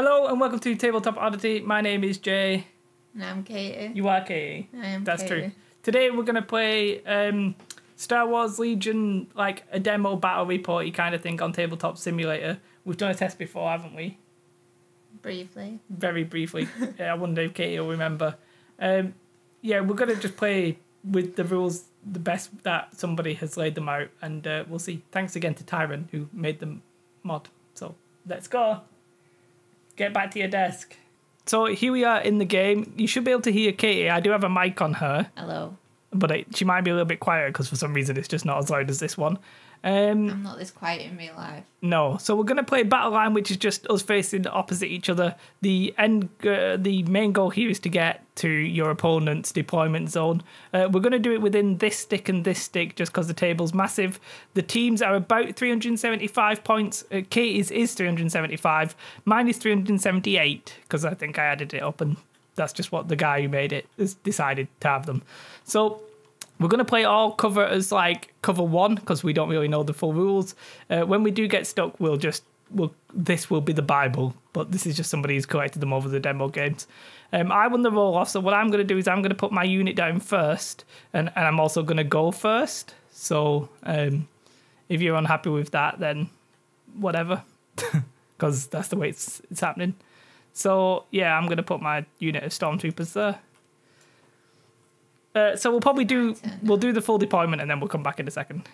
Hello and welcome to Tabletop Oddity. My name is Jay. And I'm Katie. You are Katie. I am That's Katie. true. Today we're going to play Star Wars Legion, like a demo battle report kind of thing on Tabletop Simulator. We've done a test before, haven't we? Briefly. Very briefly. Yeah, I wonder if Katie will remember. Yeah, we're going to just play with the rules the best that somebody has laid them out, and we'll see. Thanks again to Tyron who made the mod. So let's go. Get back to your desk. So here we are in the game. You should be able to hear Katie. I do have a mic on her. Hello. But she might be a little bit quieter because for some reason it's just not as loud as this one. I'm not this quiet in real life. No. So we're going to play Battle Line, which is just us facing opposite each other. The main goal here is to get to your opponent's deployment zone. We're going to do it within this stick and this stick just because the table's massive. The teams are about 375 points. Katie's is 375. Mine is 378 because I think I added it up and that's just what the guy who made it has decided to have them. So we're going to play all cover as like cover one because we don't really know the full rules. When we do get stuck, this will be the Bible, but this is just somebody who's collected them over the demo games. I won the roll off, so what I'm going to do is I'm going to put my unit down first, and I'm also going to go first. So if you're unhappy with that, then whatever, because that's the way it's happening. So yeah, I'm going to put my unit of stormtroopers there. So we'll do the full deployment and then we'll come back in a second.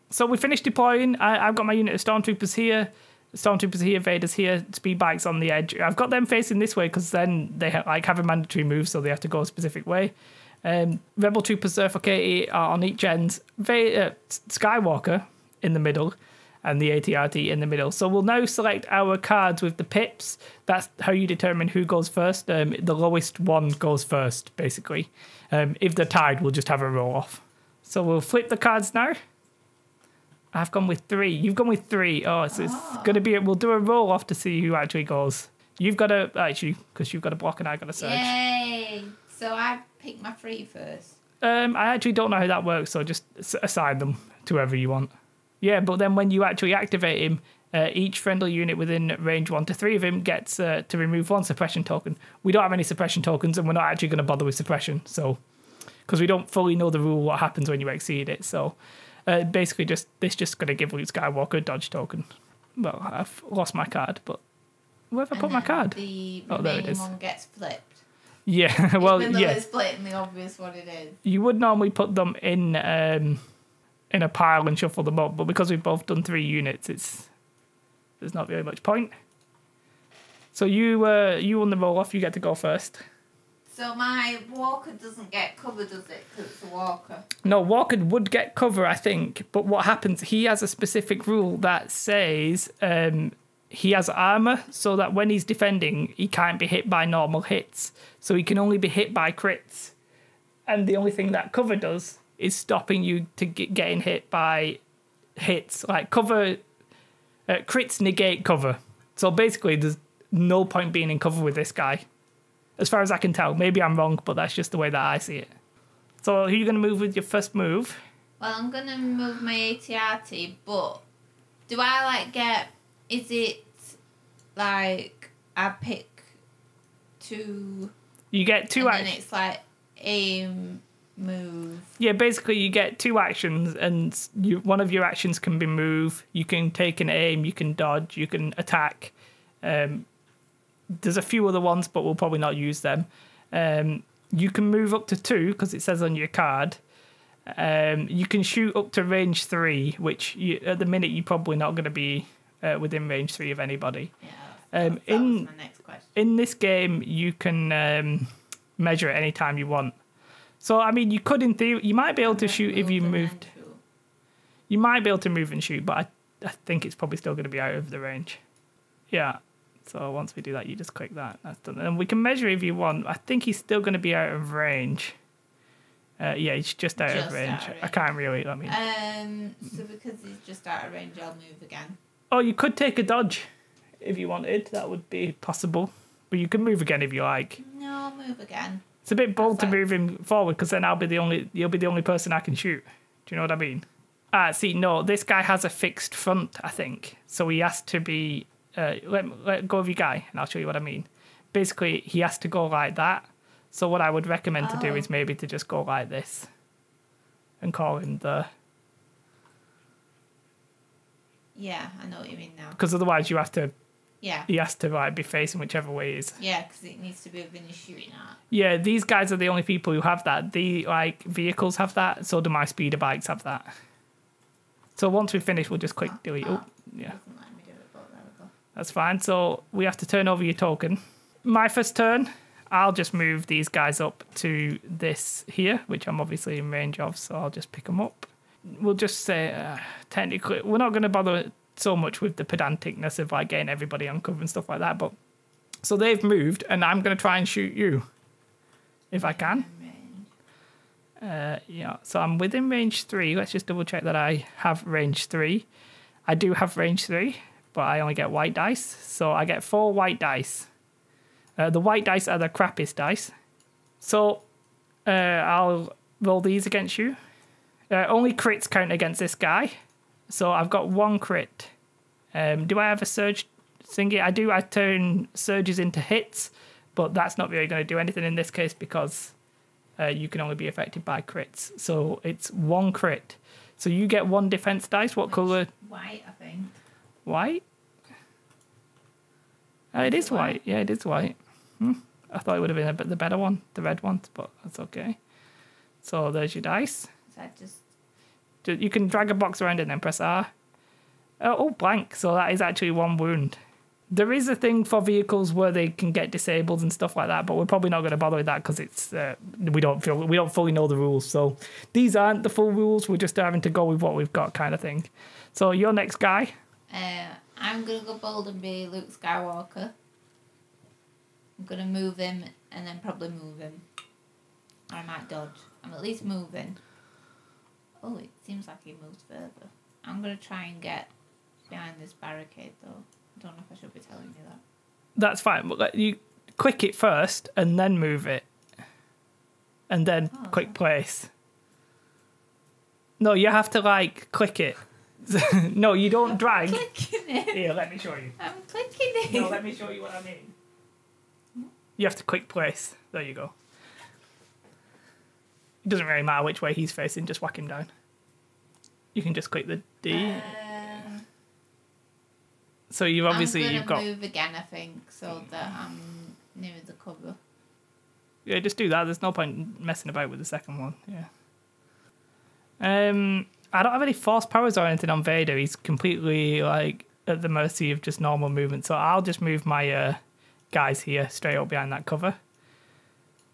So we finished deploying. I've got my unit of stormtroopers here. Stormtroopers here, Vader's here, speed bikes on the edge. I've got them facing this way because then they have a mandatory move, so they have to go a specific way. Rebel troopers there for Katie are on each end. Skywalker in the middle and the AT-RT in the middle. So we'll now select our cards with the pips. That's how you determine who goes first. The lowest one goes first, basically. If they're tied, we'll just have a roll off. So we'll flip the cards now. I've gone with 3. You've gone with 3. It's going to be... We'll do a roll off to see who actually goes. You've got to... Actually, because you've got a block and I've got a surge. Yay! So I pick my 3 first. I actually don't know how that works, so just assign them to whoever you want. Yeah, but then when you actually activate him, each friendly unit within range 1 to 3 of him gets to remove 1 suppression token. We don't have any suppression tokens, and we're not actually going to bother with suppression, so because we don't fully know the rule what happens when you exceed it. So basically, this just going to give Luke Skywalker a dodge token. Well, I've lost my card, but where have I put my card? The there it is. one gets flipped. Yeah, well, Even though yeah. it's blatantly obvious what it is. You would normally put them in a pile and shuffle them up, but because we've both done 3 units, there's not very much point. So you won the roll off. You get to go first. So my walker doesn't get cover, does it? Because it's a walker. No, Walker would get cover, I think. But what happens? He has a specific rule that says he has armor, so that when he's defending, he can't be hit by normal hits. So he can only be hit by crits. And the only thing that cover does is stopping you to getting hit by hits. Like cover, crits negate cover. So basically, there's no point being in cover with this guy. As far as I can tell. Maybe I'm wrong, but that's just the way that I see it. So who are you going to move with your first move? Well, I'm going to move my AT-RT, but do I get... Is it like I pick 2... You get 2 actions. And then it's aim, move. Yeah, basically you get 2 actions, and one of your actions can be move. You can take an aim, you can dodge, you can attack. There's a few other ones, but we'll probably not use them. You can move up to 2 because it says on your card. You can shoot up to range 3, which at the minute you're probably not going to be within range 3 of anybody. Yeah, that was my next question. In this game, you can measure at any time you want. So I mean, you could in theory, you might be able to shoot if you moved. You might be able to move and shoot, but I think it's probably still going to be out of the range. Yeah. So once we do that, you just click that. That's done. And we can measure if you want. I think he's still going to be out of range. Yeah, he's just out of range. I can't really, So because he's just out of range, I'll move again. Oh, you could take a dodge if you wanted. That would be possible. But you can move again if you like. No, I'll move again. It's a bit bold to move him forward because then you'll be the only person I can shoot. Do you know what I mean? See, no, this guy has a fixed front, I think. So he has to be let go of your guy, and I'll show you what I mean. Basically, he has to go like that. So what I would recommend to do is maybe to just go like this and call him the... Yeah, I know what you mean now. Because otherwise you have to... Yeah. He has to like be facing whichever way he is. Yeah, because it needs to be within his shooting arc. Yeah, these guys are the only people who have that. The like vehicles have that, so do my speeder bikes have that. So once we finish, we'll just click delete. Oh, yeah. Doesn't let me do it, but there we go. That's fine. So we have to turn over your token. My first turn, I'll just move these guys up to this here, which I'm obviously in range of, so I'll just pick them up. We'll just say, technically, we're not going to bother so much with the pedanticness of like getting everybody on cover and stuff like that, but so they've moved, and I'm going to try and shoot you if I can. Yeah, so I'm within range 3. Let's just double check that I have range 3. I do have range 3, but I only get white dice, so I get 4 white dice. The white dice are the crappiest dice. So I'll roll these against you. Only crits count against this guy. So I've got 1 crit. Do I have a surge thingy? I do. I turn surges into hits, but that's not really going to do anything in this case because you can only be affected by crits. So it's 1 crit. So you get 1 defense dice. What colour? White, I think. White? It is white. Yeah, it is white. I thought it would have been the better one, the red one, but that's okay. So there's your dice. So I just... You can drag a box around and then press R. Oh, blank. So that is actually 1 wound. There is a thing for vehicles where they can get disabled and stuff like that, but we're probably not going to bother with that because it's we don't fully know the rules. So these aren't the full rules. We're just having to go with what we've got, kind of thing. So your next guy. I'm gonna go bold and be Luke Skywalker. I'm gonna move him and then probably move him. Or I might dodge. I'm at least moving. Oh, it seems like he moves further. I'm going to try and get behind this barricade, though. I don't know if I should be telling you that. That's fine. But you click it first and then move it. And then click place. No, you have to, like, click it. No, you don't drag. I'm clicking it. Here, let me show you. I'm clicking it. No, let me show you what I mean. You have to click place. There you go. It doesn't really matter which way he's facing, just whack him down. You can just click the D. So you've obviously I'm you've got move again, I think, so that I'm near the cover. Yeah, just do that. There's no point messing about with the second one. Yeah. I don't have any force powers or anything on Vader. He's completely like at the mercy of just normal movement. So I'll just move my guys here straight up behind that cover.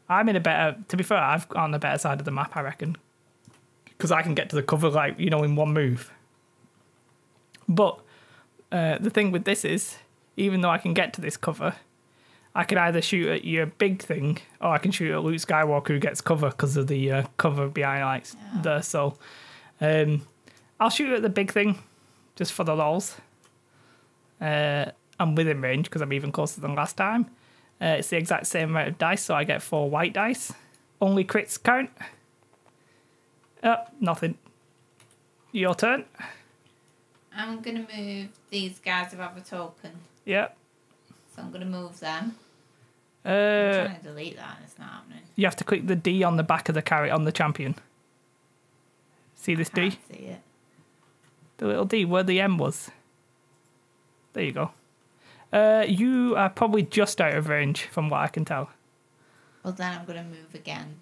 I'm in a better, to be fair, I've on the better side of the map, I reckon. Because I can get to the cover, like, you know, in 1 move. But the thing with this is, even though I can get to this cover, I can either shoot at your big thing, or I can shoot at Luke Skywalker who gets cover because of the cover behind, like, there. So I'll shoot at the big thing, just for the lols. I'm within range because I'm even closer than last time. It's the exact same amount of dice, so I get 4 white dice. Only crits count. Nothing. Your turn. I'm going to move these guys who have a token. Yep. So I'm going to move them. I'm trying to delete that and it's not happening. You have to click the D on the back of the carrot on the champion. See this D? See it. The little D where the M was. There you go. You are probably just out of range from what I can tell. Well, then I'm going to move again.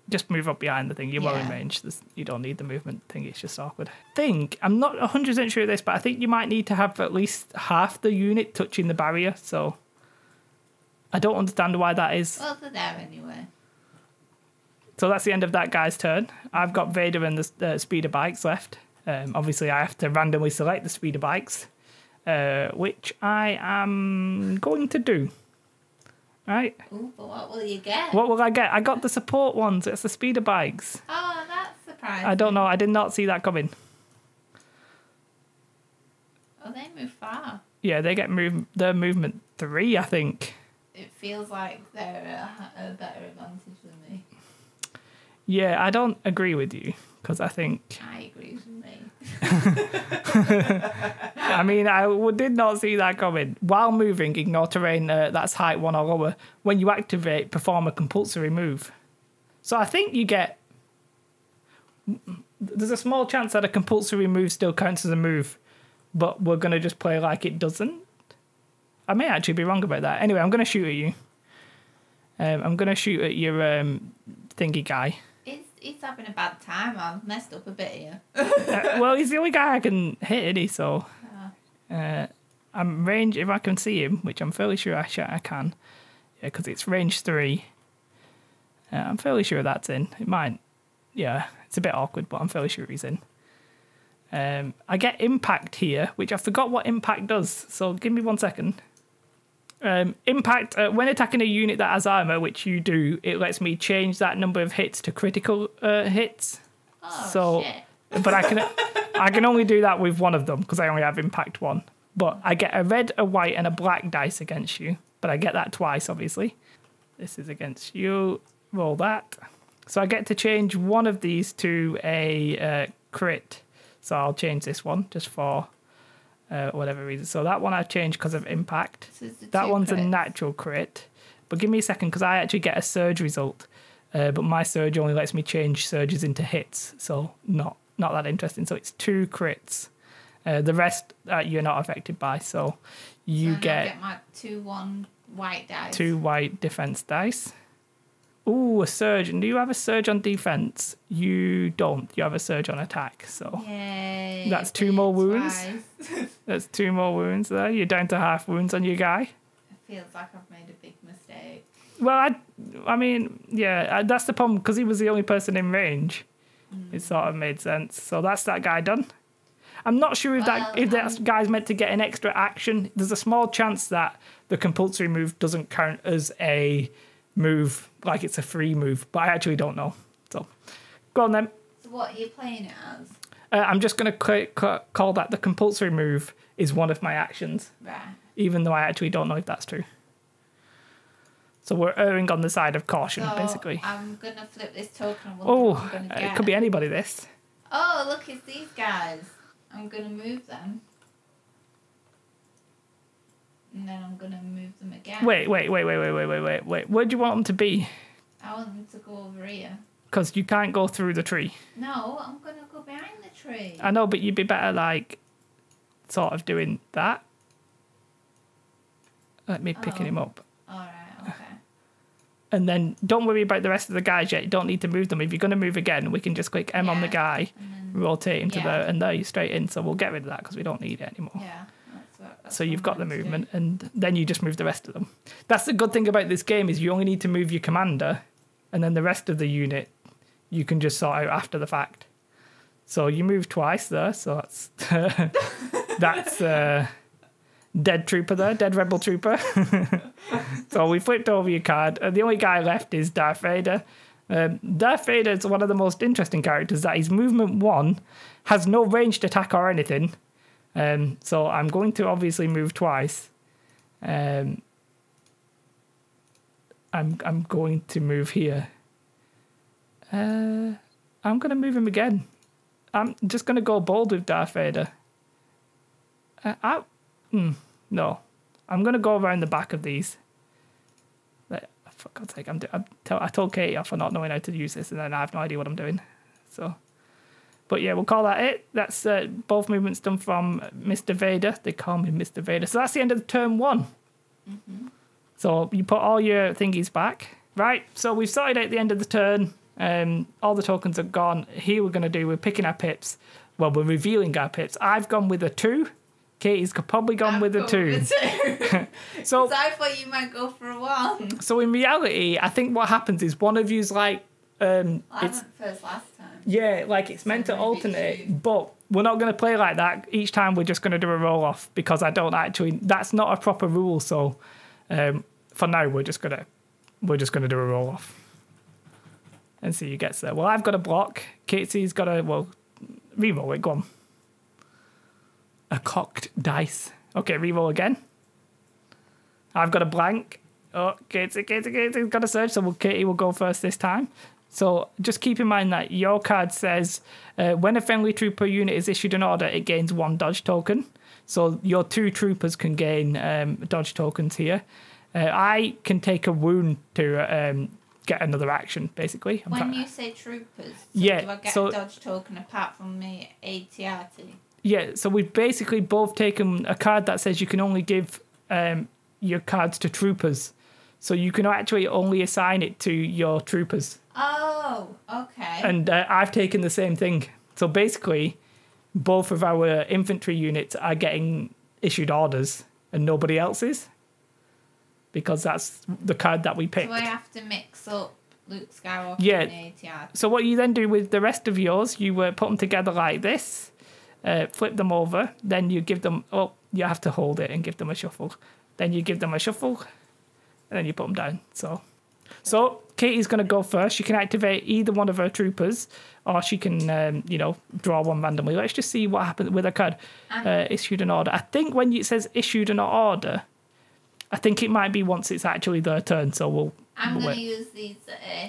Just move up behind the thing. You're well in range. You don't need the movement thing. It's just awkward. I'm not 100% sure of this, but I think you might need to have at least half the unit touching the barrier. So I don't understand why that is. Well, they're there anyway. So that's the end of that guy's turn. I've got Vader and the speeder bikes left. Obviously, I have to randomly select the speeder bikes. Which I am going to do. Right? Ooh, but what will you get? What will I get? I got the support ones. It's the speeder bikes. Oh, that's surprising. I don't know. I did not see that coming. Oh, they move far. Yeah, they get their movement 3, I think. It feels like they're a better advantage than me. Yeah, I don't agree with you because I think. I agree with me. I mean, did not see that coming. While moving, ignore terrain that's height 1 or lower. When you activate, perform a compulsory move. So I think you get. There's a small chance that a compulsory move still counts as a move, but we're going to just play like it doesn't. I may actually be wrong about that. Anyway, I'm going to shoot at you. I'm going to shoot at your thingy guy. He's having a bad time. I've messed up a bit here. Well, he's the only guy I can hit, isn't he? So I'm range if I can see him, which I'm fairly sure I can. Yeah, because it's range 3. I'm fairly sure that's in. It might. Yeah, it's a bit awkward, but I'm fairly sure he's in. I get impact here, which I forgot what impact does. So give me 1 second. Impact, when attacking a unit that has armor, which you do, it lets me change that number of hits to critical hits. Shit. But I can only do that with one of them because I only have impact 1. But I get a red, a white, and a black dice against you. But I get that twice, obviously. This is against you. Roll that. So I get to change one of these to a crit. So I'll change this one just for whatever reason. So that one I changed because of impact. So that one's crits. a natural crit. But give me a second because I actually get a surge result. But my surge only lets me change surges into hits. So not that interesting. So it's 2 crits. The rest you're not affected by. So you get my 2/1 white dice. 2 white defense dice. Ooh, a surge. And do you have a surge on defense? You don't. You have a surge on attack. So Yay, that's 2 more wounds. twice. That's 2 more wounds there. You're down to half wounds on your guy. It feels like I've made a big mistake. Well, I mean, yeah, that's the problem because he was the only person in range. It sort of made sense. So that's that guy done. I'm not sure if that guy's meant to get an extra action. There's a small chance that the compulsory move doesn't count as a move, like it's a free move, but I actually don't know. So go on then. So what are you playing it as? I'm just going to call that the compulsory move is one of my actions, Right. even though I actually don't know if that's true. So we're erring on the side of caution, So basically. I'm going to flip this token and wonder what I'm going to get. It could be anybody, this. Oh, look, it's these guys. I'm going to move them. And then I'm going to move them again. Wait. Where do you want them to be? I want them to go over here. Because you can't go through the tree. No, I'm going to go behind the tree. I know, but you'd be better, like, sort of doing that. Like me picking him up. Alright, okay. And then don't worry about the rest of the guys yet. You don't need to move them. If you're going to move again, we can just click M on the guy, rotate him to there, and there you're straight in. So we'll get rid of that because we don't need it anymore. Yeah. So you've got the movement, and then you just move the rest of them. That's the good thing about this game is you only need to move your commander, and then the rest of the unit you can just sort out after the fact. So you move twice there, so that's that's dead trooper there, dead rebel trooper. So we flipped over your card. The only guy left is Darth Vader. Darth Vader is one of the most interesting characters that his movement 1 has no ranged attack or anything. So I'm going to obviously move twice. I'm going to move here. I'm going to move him again. I'm just going to go bold with Darth Vader. No. I'm going to go around the back of these. For God's sake, I told Katie off for not knowing how to use this, and then I have no idea what I'm doing. So... But yeah, we'll call that it. That's both movements done from Mr. Vader. They call me Mr. Vader. So that's the end of turn 1. Mm-hmm. So you put all your thingies back. Right, so we've sorted out the end of the turn. All the tokens are gone. Here we're picking our pips. Well, we're revealing our pips. I've gone with a 2. Katie's probably gone with a 2. So I thought you might go for a 1. So in reality, I think what happens is one of you's like... I went first last time. Yeah, like it's meant to alternate, but we're not going to play like that. Each time we're just going to do a roll off because that's not a proper rule. So for now we're just gonna do a roll off and see who gets there. Well, I've got a block. Katie's got re-roll it. Go on. A cocked dice. Okay, re-roll again. I've got a blank. Oh, Katie's got a surge, so Katie will go first this time. So just keep in mind that your card says when a friendly trooper unit is issued an order, it gains 1 dodge token. So your 2 troopers can gain dodge tokens here. I can take a wound to get another action, basically. When you say troopers, do I get a dodge token apart from the AT-AT? Yeah, so we've basically both taken a card that says you can only give your cards to troopers. So you can actually only assign it to your troopers. Oh, okay. And I've taken the same thing. So basically, both of our infantry units are getting issued orders and nobody else is. Because that's the card that we picked. So I have to mix up Luke Skywalker and the AT-AT. So what you then do with the rest of yours, you put them together like this, flip them over, then you give them... Oh, you have to hold it and give them a shuffle. Then you give them a shuffle, and then you put them down. So Katie's going to go first. She can activate either one of her troopers, or she can, draw one randomly. Let's just see what happens with her card. Issued an order. I think when it says issued an order, I think it might be once it's actually their turn. So I'm going to use these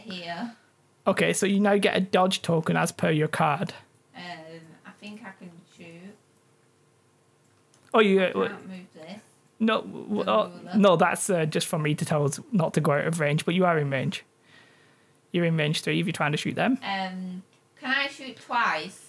here. Okay, so you now get a dodge token as per your card. I think I can shoot. Oh, you can't move this. No, that's just for me to tell us not to go out of range, but you are in range. You're in range 3 if you're trying to shoot them. Can I shoot twice?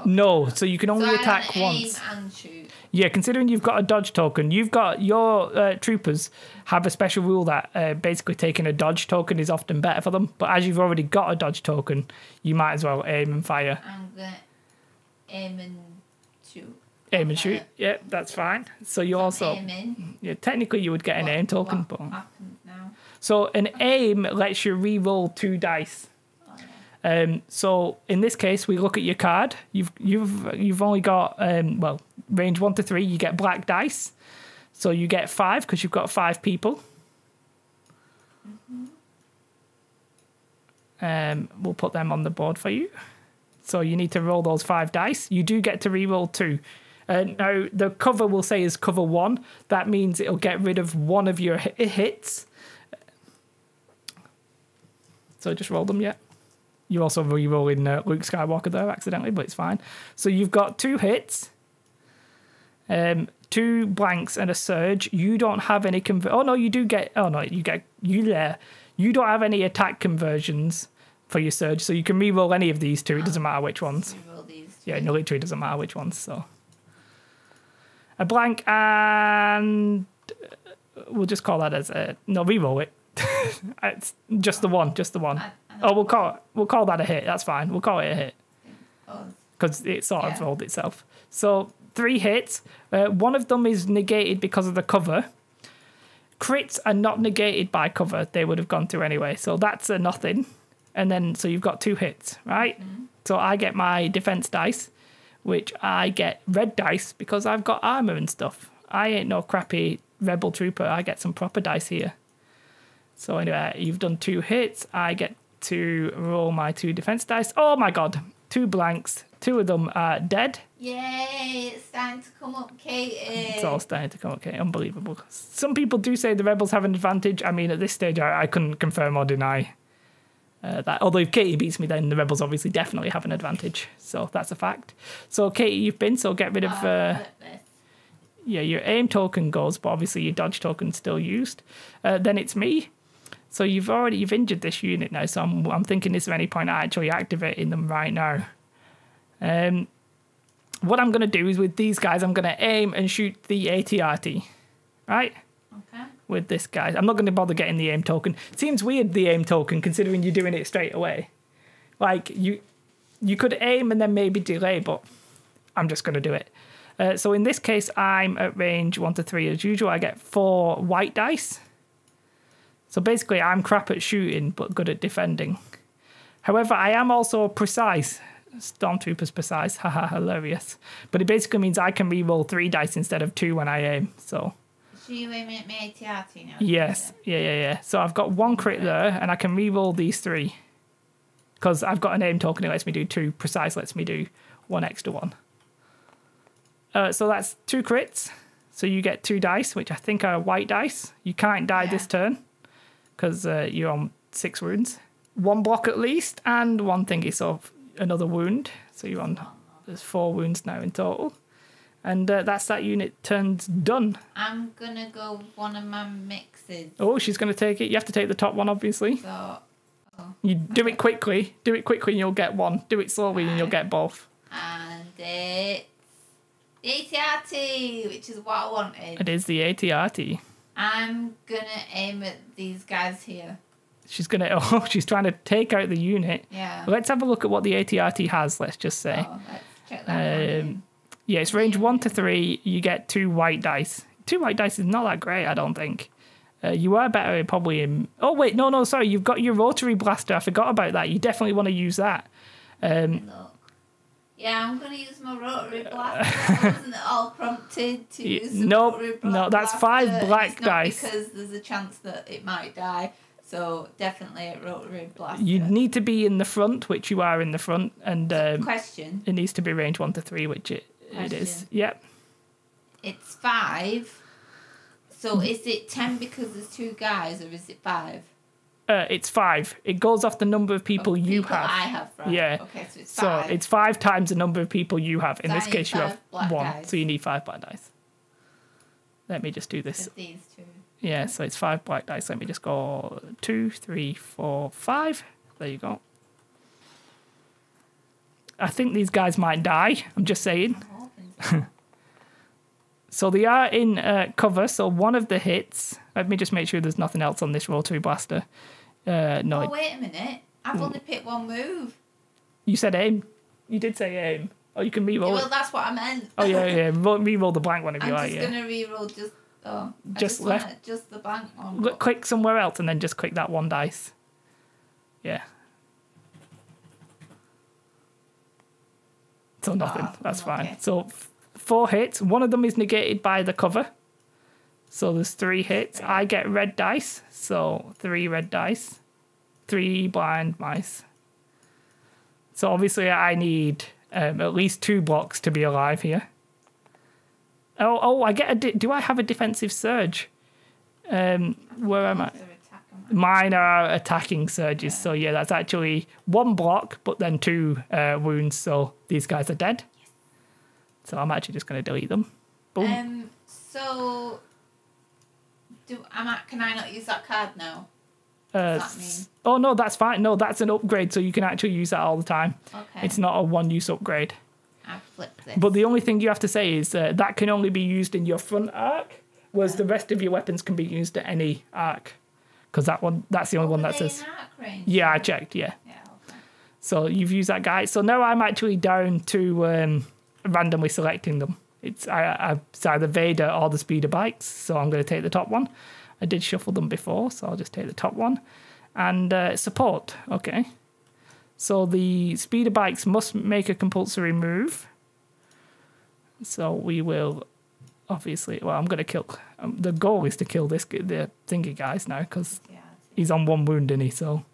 No, so you can only attack once. Aim and shoot. Yeah, considering you've got a dodge token, you've got your troopers have a special rule that basically taking a dodge token is often better for them. But as you've already got a dodge token, you might as well aim and fire. I'm going to aim and shoot. Aim and shoot. Yeah, that's fine. So you also... Aiming. Yeah, technically you would get an aim token. But happens now? So an aim lets you re-roll 2 dice. So in this case, we look at your card. You've only got range 1 to 3. You get black dice, so you get 5 because you've got 5 people. We'll put them on the board for you. So you need to roll those 5 dice. You do get to re-roll 2. Now the cover will say is cover 1. That means it'll get rid of one of your hits. So just roll them, yeah. You also re-rolling Luke Skywalker there accidentally, but it's fine. So you've got 2 hits, 2 blanks and a surge. You don't have any Oh no, you do get. Oh no, you don't have any attack conversions for your surge, so you can re-roll any of these 2. It doesn't matter which ones. Re-roll these 2. Yeah, no, literally doesn't matter which ones. So a blank and we'll just call that as a no. Re-roll it. It's just the one. Oh, we'll call that a hit. That's fine. We'll call it a hit because it sort of rolled itself. So 3 hits. One of them is negated because of the cover. Crits are not negated by cover. They would have gone through anyway. So that's a nothing. And then so you've got 2 hits, right? Mm-hmm. So I get my defense dice, which I get red dice because I've got armor and stuff. I ain't no crappy rebel trooper. I get some proper dice here. So anyway, you've done 2 hits. I get to roll my 2 defense dice. Oh my god, 2 blanks. 2 of them are dead. Yay, it's starting to come up, Katie. It's all starting to come up, Katie. Unbelievable. Some people do say the rebels have an advantage. I mean, at this stage, I couldn't confirm or deny that. Although if Katie beats me, then the rebels obviously definitely have an advantage. So that's a fact. So Katie, you've been, so get rid of... yeah, your aim token goes, but obviously your dodge token's still used. Then it's me. So you've injured this unit now, so I'm thinking, is there any point actually activating them right now? What I'm going to do is with these guys, I'm going to aim and shoot the AT-AT, right? Okay. With this guy. I'm not going to bother getting the aim token. It seems weird, the aim token, considering you're doing it straight away. Like, you could aim and then maybe delay, but I'm just going to do it. So in this case, I'm at range 1 to 3 as usual. I get 4 white dice. So basically, I'm crap at shooting, but good at defending. However, I am also precise. Stormtrooper's precise. Haha, hilarious. But it basically means I can re-roll 3 dice instead of 2 when I aim. So. So you aiming at me AT-AT now? Yes. Yeah. So I've got 1 crit there, and I can re-roll these 3. Because I've got an aim token, it lets me do 2. Precise lets me do 1 extra 1. So that's 2 crits. So you get 2 dice, which I think are white dice. You can't die this turn because you're on 6 wounds. 1 block at least, and 1 thingy, so another wound. So you're on, there's 4 wounds now in total. And that's that unit turn's done. I'm going to go with one of my mixes. Oh, she's going to take it. You have to take the top one, obviously. So, you do it quickly. Do it quickly and you'll get 1. Do it slowly and you'll get both. And it's ATRT, which is what I wanted. It is the ATRT. I'm going to aim at these guys here. She's going to... Oh, she's trying to take out the unit. Yeah. Let's have a look at what the ATRT has, let's just say. Oh, let's check that one. Yeah, it's range 1 to 3. You get 2 white dice. 2 white dice is not that great, I don't think. You are better probably in... Oh, wait, no, sorry. You've got your rotary blaster. I forgot about that. You definitely want to use that. Yeah, I'm going to use my rotary blaster. I wasn't at all prompted to use the rotary blaster. No, that's 5 black dice. Because there's a chance that it might die. So definitely a rotary blaster. You need to be in the front, which you are in the front. And question. It needs to be range 1 to 3, which it is. Yep. It's 5. So is it 10 because there's 2 guys, or is it 5? It's 5. It goes off the number of people you have. I have, right? Yeah. Okay, so it's 5. So it's 5 times the number of people you have. In this case, you have 1. Dice. So you need 5 black dice. Let me just do this. With these 2. Yeah, so it's 5 black dice. Let me just go 2, 3, 4, 5. There you go. I think these guys might die. I'm just saying. So they are in cover. So one of the hits. Let me just make sure there's nothing else on this rotary blaster. No. Oh, wait a minute. I've only picked 1 move. You said aim. You did say aim. Oh, you can reroll. Well, that's what I meant. Oh yeah. Reroll the blank one if you like. I'm just gonna reroll just. Oh, just left. Just the blank one. Click somewhere else and then just click that 1 dice. Yeah. So nothing. That's fine. Okay. So 4 hits. 1 of them is negated by the cover. So there's 3 hits. I get red dice. So 3 red dice. 3 blind mice. So obviously I need at least 2 blocks to be alive here. Oh, I get a... Do I have a defensive surge? Where am I? Mine are attacking surges. So yeah, that's actually 1 block, but then 2 wounds. So these guys are dead. Yes. So I'm actually just going to delete them. Boom. So can I not use that card now? What does that mean? Oh no, that's fine. No, that's an upgrade, so you can actually use that all the time. Okay. It's not a 1-use upgrade. I flipped this. But the only thing you have to say is that can only be used in your front arc, whereas the rest of your weapons can be used at any arc. Because that's the only one that says... Yeah, I checked, yeah. Okay. So you've used that guy. So now I'm actually down to randomly selecting them. It's either Vader or the speeder bikes, so I'm going to take the top one. I did shuffle them before, so I'll just take the top one. And support, okay. So the speeder bikes must make a compulsory move. So we will obviously... Well, I'm going to kill... the goal is to kill the thingy guys now, because he's on 1 wound, isn't he? So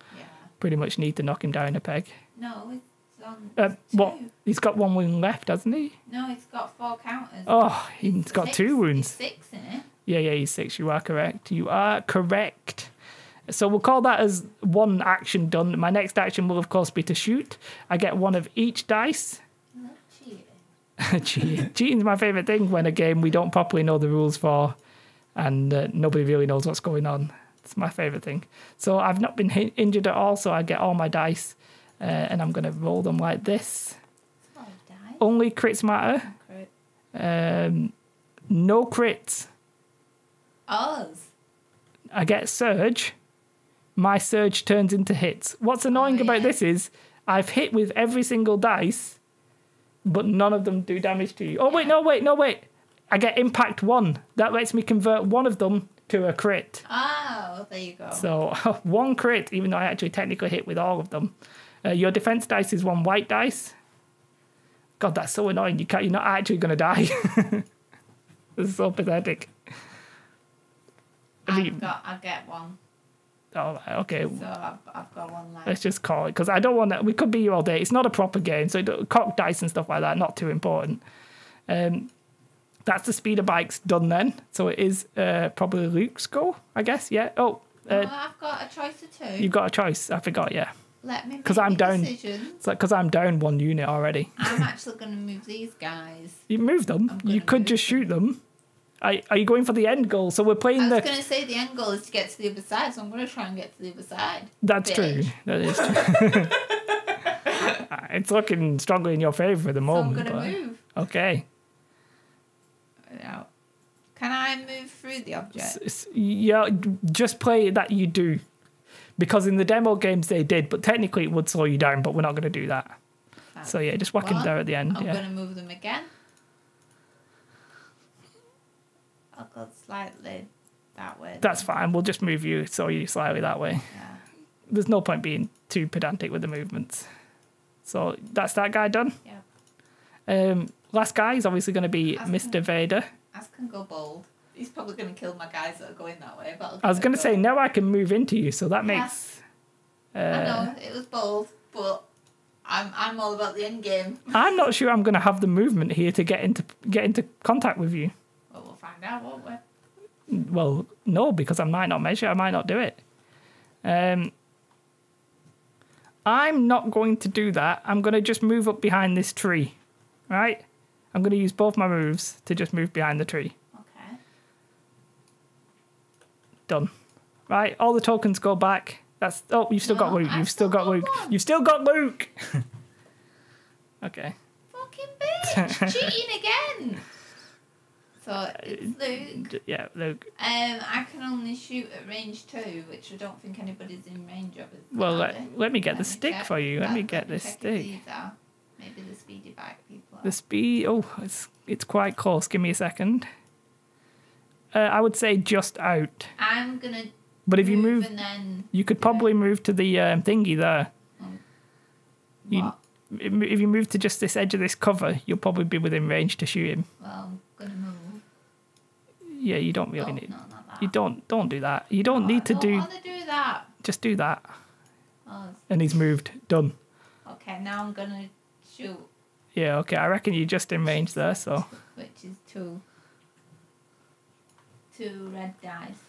pretty much need to knock him down a peg. No, it's on 2. What? He's got 1 wound left, hasn't he? No, he's got 4 counters. Oh, he's got 2 wounds. 6, isn't it? Yeah, he's 6. You are correct. You are correct. So we'll call that as 1 action done. My next action will, of course, be to shoot. I get 1 of each dice. Cheating's my favourite thing when a game we don't properly know the rules for and nobody really knows what's going on. It's my favourite thing. So I've not been injured at all, so I get all my dice and I'm going to roll them like this. Only crits matter. No crits. Ours. I get surge. My surge turns into hits. What's annoying about this is I've hit with every single dice, but none of them do damage to you. Oh, wait, no, wait. I get impact 1. That lets me convert 1 of them to a crit. Oh, there you go. So 1 crit, even though I actually technically hit with all of them. Your defense dice is 1 white dice. God, that's so annoying. You're not actually going to die. This is so pathetic. I get 1. Oh, okay. So I've got 1 left. Let's just call it, because I don't want to... We could be here all day. It's not a proper game, so cock dice and stuff like that, not too important. That's the speeder bikes done then. So it is probably Luke's go, I guess. Yeah. Oh, I've got a choice of two. You've got a choice. I forgot, yeah. Let me make Because I'm down. decisions. It's like because I'm down 1 unit already. I'm actually going to move these guys. You move them. You could just shoot them. Are you going for the end goal? So we're playing I was going to say the end goal is to get to the other side, so I'm going to try and get to the other side. That's true. That is true. It's looking strongly in your favour at the moment. So I'm going to move. Okay. Now, can I move through the object? Yeah, just play that you do. Because in the demo games they did, but technically it would slow you down, but we're not going to do that. So yeah, just whack him there at the end. I'm going to move them again. I'll go slightly that way. That's fine. We'll just move you so you slightly that way. Yeah. There's no point being too pedantic with the movements. So that's that guy done. Yeah. Last guy is obviously going to be Mr. Vader. As can go bold. He's probably going to kill my guys that are going that way. But I was going to say, now I can move into you, so that makes... I know, it was bold, but I'm all about the end game. I'm not sure I'm going to have the movement here to get into contact with you. Well, we'll find out, won't we? Well, no, because I might not measure. I might not do it. I'm not going to do that. I'm going to just move up behind this tree, right? I'm going to use both my moves to just move behind the tree. Okay. Done. Right, all the tokens go back. That's you've still got Luke. You've still got Luke. You've still got Luke. Okay. Fucking bitch! Cheating again. So it's Luke. Yeah, Luke. I can only shoot at range 2, which I don't think anybody's in range of. Well, let me get the stick check. for you. Let me get this check if stick. these are. Maybe the speedy bike people are. The speed. Oh, it's quite close. Give me a second. I would say just out. I'm gonna. But if you move, and then you could probably move to the thingy there. What? If you move to just this edge of this cover, you'll probably be within range to shoot him. Well, I'm gonna move. Yeah, you don't really need. No, not that. You don't do that. You don't need to do. I don't want to do that. Just do that. Oh, And he's moved. Done. okay, now I'm gonna shoot. Yeah. Okay. I reckon you're just in range there. So. Which is two red dice.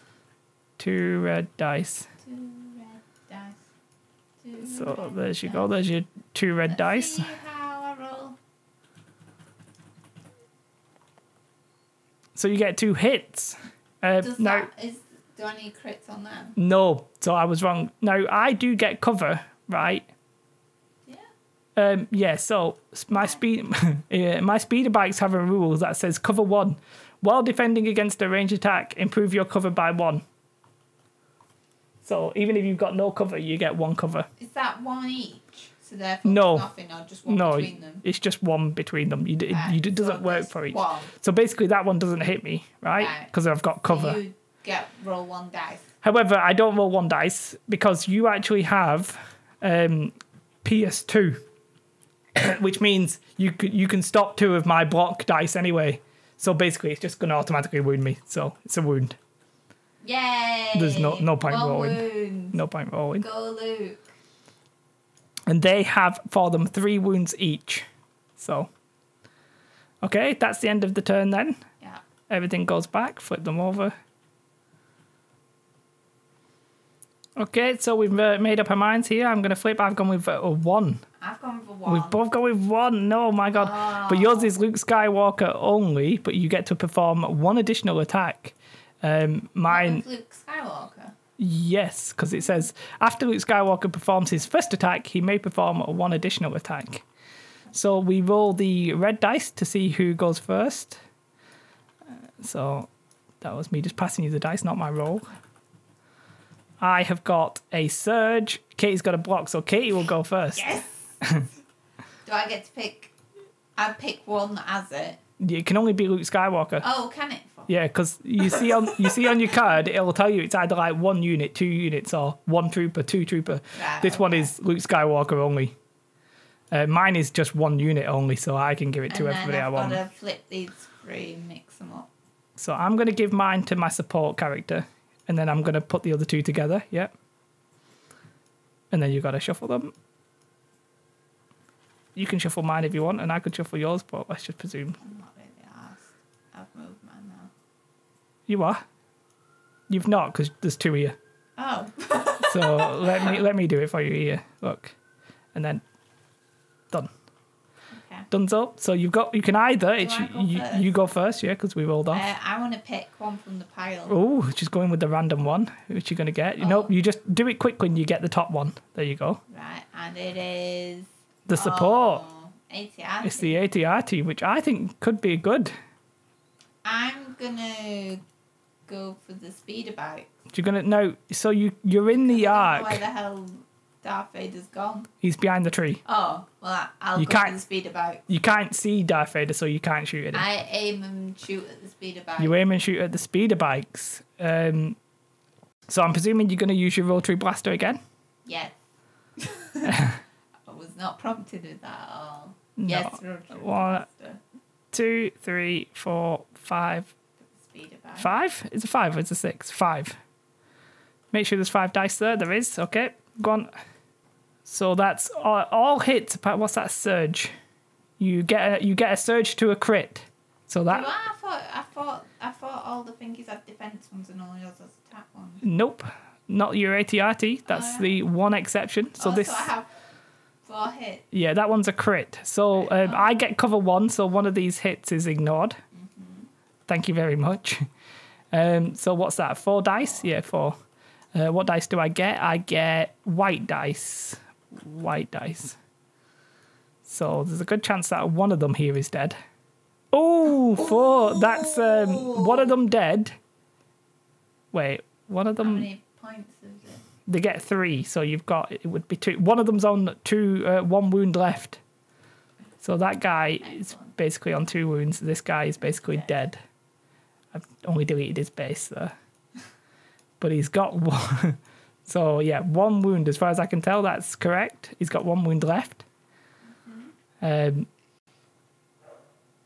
2 red dice. 2 red dice. So there's you go. There's your 2 red dice. See how I roll. So you get 2 hits. Do I need crits on them? No. So I was wrong. Now I do get cover, right? Yeah. Yeah. So my my speeder bikes have a rule that says cover 1 while defending against a range attack. Improve your cover by 1. So even if you've got no cover, you get 1 cover. Is that 1 each? So therefore nothing, or just 1 between them? It's just 1 between them. It doesn't work for each. 1. So basically that one doesn't hit me, right? Because I've got cover. So you roll 1 dice. However, I don't roll 1 dice because you actually have PS2, which means you can stop 2 of my block dice anyway. So basically it's just going to automatically wound me. So it's a wound. Yay! There's no point rolling. Wound. No point rolling. Go Luke. And they have for them 3 wounds each. So, okay, that's the end of the turn then. Yeah. Everything goes back. Flip them over. Okay, so we've made up our minds here. I'm going to flip. I've gone with a 1. I've gone with a 1. We've both gone with 1. No, my God. Oh. But yours is Luke Skywalker only, but you get to perform 1 additional attack. Mine... Luke Skywalker? Yes, because it says, after Luke Skywalker performs his first attack, he may perform 1 additional attack. So we roll the red dice to see who goes first. So that was me just passing you the dice, not my roll. I have got a surge. Katie's got a block, so Katie will go first. Yes! Do I get to pick... I pick one that has it. It can only be Luke Skywalker. Oh, can it? Yeah, because you see on your card, it'll tell you it's either like 1 unit, 2 units, or 1 trooper, 2 trooper. Right, this one is Luke Skywalker only. Mine is just 1 unit only, so I can give it to everybody I want. And then I've got to flip these 3 and mix them up. So I'm going to give mine to my support character, and then I'm going to put the other 2 together, yep. And then you've got to shuffle them. You can shuffle mine if you want, and I could shuffle yours, but let's just presume. I'm not really asked. I've moved mine now. You are? You've not, because there's 2 here. Oh. So let me do it for you here. Look, and then done. Okay. Done's up. So you can either you go first, yeah, because we rolled off. I want to pick one from the pile. Oh, just going with the random one, which you're gonna get. Nope, you just do it quick when you get the top one. There you go. Right, and it is the support. ATRT. It's the ATRT, which I think could be good. I'm gonna go for the speeder bike. You're gonna no. So you're in the arc. Where the hell Darth Vader's gone? He's behind the tree. Oh well, I'll go for the speeder bike. You can't see Darth Vader, so you can't shoot at him. I aim and shoot at the speeder bike. You aim and shoot at the speeder bikes. So I'm presuming you're gonna use your rotary blaster again. Yes. I was not prompted with that at all. No. Yes, rotary 1, blaster. 2, 3, 4, 5. Speeder bike. 5? Is it 5 or is it 6? 5. Make sure there's 5 dice there. There is. Okay, go on. So that's all hits. What's that surge? You get a surge to a crit. So that. I thought all the thingies had defense ones and all yours has attack ones. Nope, not your ATRT. That's the one exception. So this. So I have 4 hits. Yeah, that one's a crit. So I get cover 1. So one of these hits is ignored. Mm-hmm. Thank you very much. So what's that? 4 dice? Yeah, 4. What dice do I get? I get white dice. White dice. So there's a good chance that one of them here is dead. Oh, 4. That's one of them dead. Wait, one of them. How many points is it? They get 3, so you've got it would be 2. One of them's on 1 wound left. So that guy is basically on 2 wounds. This guy is basically dead. I've only deleted his base there. But he's got 1. So yeah, 1 wound. As far as I can tell, that's correct. He's got 1 wound left. Mm-hmm.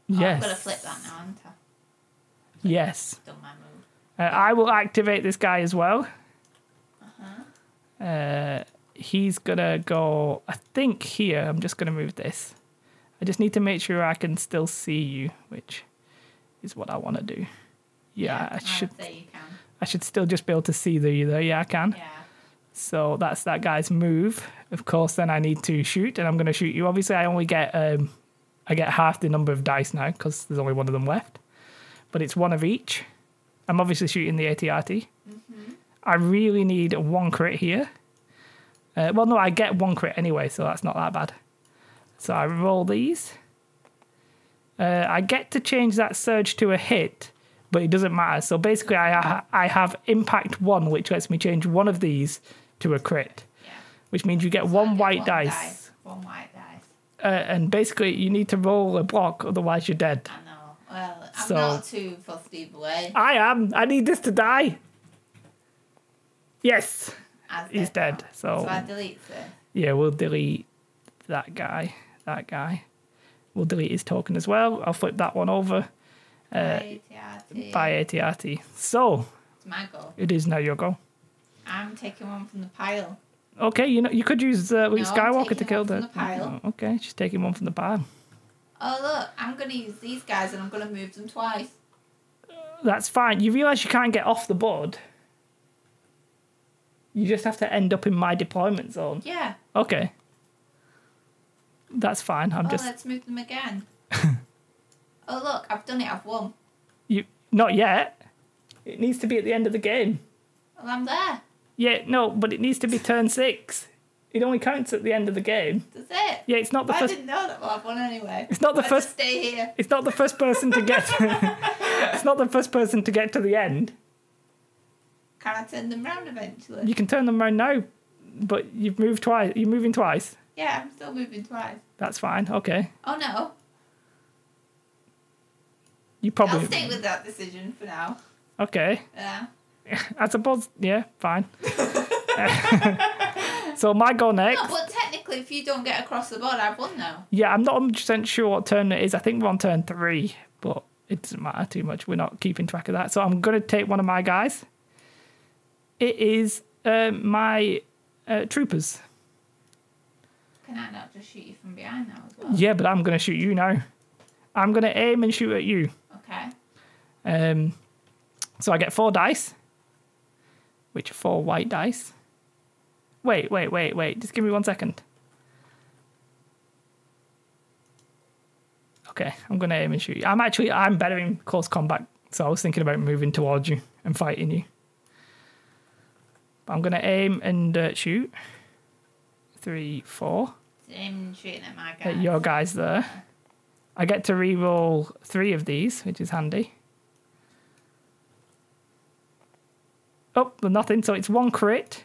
Yes. I've got to flip that now, haven't I? Yes. Done my move. I will activate this guy as well. He's gonna go, I think here. I'm just gonna move this. I just need to make sure I can still see you, which is what I want to do. Yeah, I should. I'd say you can. I should still just be able to see you there. Yeah, I can. Yeah. So that's that guy's move. Of course, then I need to shoot, and I'm going to shoot you. Obviously, I only get I get half the number of dice now because there's only one of them left. But it's 1 of each. I'm obviously shooting the ATRT. Mm-hmm. I really need 1 crit here. Well, no, I get 1 crit anyway, so that's not that bad. So I roll these. I get to change that surge to a hit, but it doesn't matter. So basically, I have impact 1, which lets me change one of these to a crit, which means you get so 1 white dice. 1 white dice. And basically, you need to roll a block, otherwise you're dead. I know. Well, I'm not too fussed either way. I am. I need this to die. Yes. He's dead. So I delete this. Yeah, we'll delete that guy. That guy. We'll delete his token as well. I'll flip that one over. By ATRT. So. It's my go. It is now your go. I'm taking one from the pile. Okay, you could use Luke Skywalker to kill the pile. Oh, okay, she's taking one from the pile. Oh look, I'm going to use these guys and I'm going to move them twice. That's fine. You realise you can't get off the board? You just have to end up in my deployment zone. Yeah. Okay. That's fine. Let's move them again. Oh look, I've done it. I've won. Not yet. It needs to be at the end of the game. Well, I'm there. Yeah, no, but it needs to be turn 6. It only counts at the end of the game. Does it? Yeah, it's not the first. I didn't know that. Well, I've won anyway. It's not the first. Just stay here. It's not the first person to get. It's not the first person to get to the end. Can I turn them round eventually? You can turn them around now, but you've moved twice. You're moving twice. Yeah, I'm still moving twice. That's fine. Okay. Oh no. You probably. I'll stick with that decision for now. Okay. Yeah. I suppose. Yeah, fine. So my go next. No, but technically, if you don't get across the board, I've won now. Yeah, I'm not 100% sure what turn it is. I think we're on turn 3, but it doesn't matter too much. We're not keeping track of that. So I'm going to take one of my guys. It is my troopers. Can I not just shoot you from behind now as well? Yeah, but I'm going to shoot you now. I'm going to aim and shoot at you. Okay. So I get 4 dice. which are 4 white dice. Wait. Just give me 1 second. Okay, I'm going to aim and shoot you. I'm better in close combat, so I was thinking about moving towards you and fighting you. But I'm going to aim and shoot. 3, 4. Aim and shooting at my guys. At your guys there. I get to re-roll 3 of these, which is handy. Oh, nothing. So it's 1 crit.